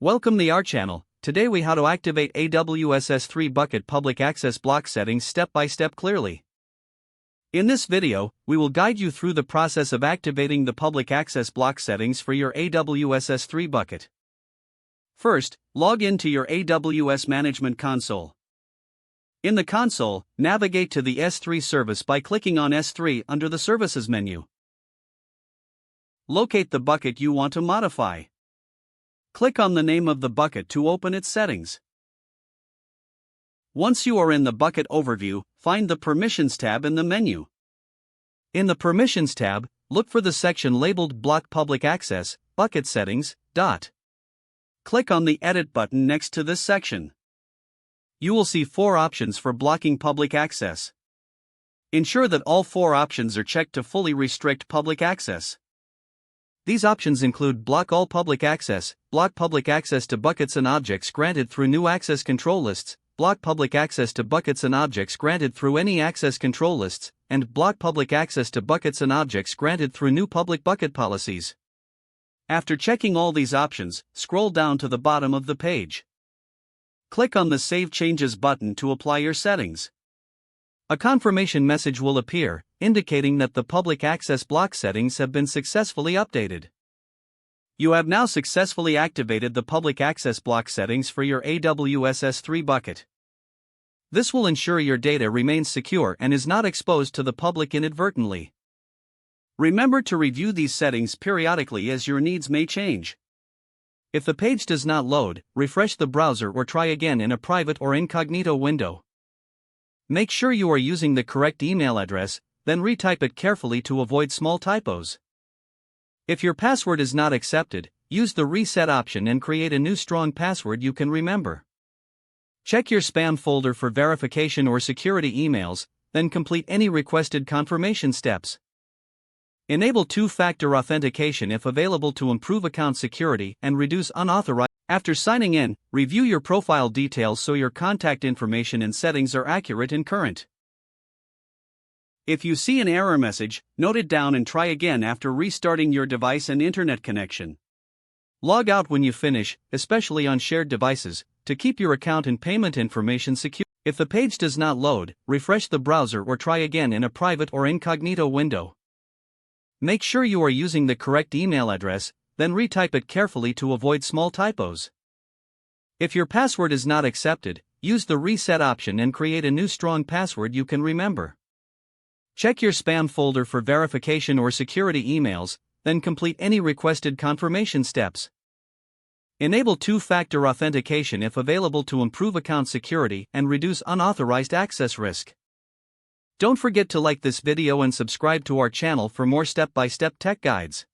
Welcome to our channel. Today we how to activate AWS S3 bucket public access block settings step by step clearly. In this video, we will guide you through the process of activating the public access block settings for your AWS S3 bucket. First, log into your AWS Management Console. In the console, navigate to the S3 service by clicking on S3 under the Services menu. Locate the bucket you want to modify. Click on the name of the bucket to open its settings. Once you are in the bucket overview, find the Permissions tab in the menu. In the Permissions tab, look for the section labeled Block Public Access, Bucket Settings. Click on the Edit button next to this section. You will see 4 options for blocking public access. Ensure that all 4 options are checked to fully restrict public access. These options include block all public access, block public access to buckets and objects granted through new access control lists, block public access to buckets and objects granted through any access control lists, and block public access to buckets and objects granted through new public bucket policies. After checking all these options, scroll down to the bottom of the page. Click on the Save Changes button to apply your settings. A confirmation message will appear, indicating that the public access block settings have been successfully updated. You have now successfully activated the public access block settings for your AWS S3 bucket. This will ensure your data remains secure and is not exposed to the public inadvertently. Remember to review these settings periodically as your needs may change. If the page does not load, refresh the browser or try again in a private or incognito window. Make sure you are using the correct email address, then retype it carefully to avoid small typos. If your password is not accepted, use the reset option and create a new strong password you can remember. Check your spam folder for verification or security emails, then complete any requested confirmation steps. Enable two-factor authentication if available to improve account security and reduce unauthorized. After signing in, review your profile details so your contact information and settings are accurate and current. If you see an error message, note it down and try again after restarting your device and internet connection. Log out when you finish, especially on shared devices, to keep your account and payment information secure. If the page does not load, refresh the browser or try again in a private or incognito window. Make sure you are using the correct email address, then retype it carefully to avoid small typos. If your password is not accepted, use the reset option and create a new strong password you can remember. Check your spam folder for verification or security emails, then complete any requested confirmation steps. Enable two-factor authentication if available to improve account security and reduce unauthorized access risk. Don't forget to like this video and subscribe to our channel for more step-by-step tech guides.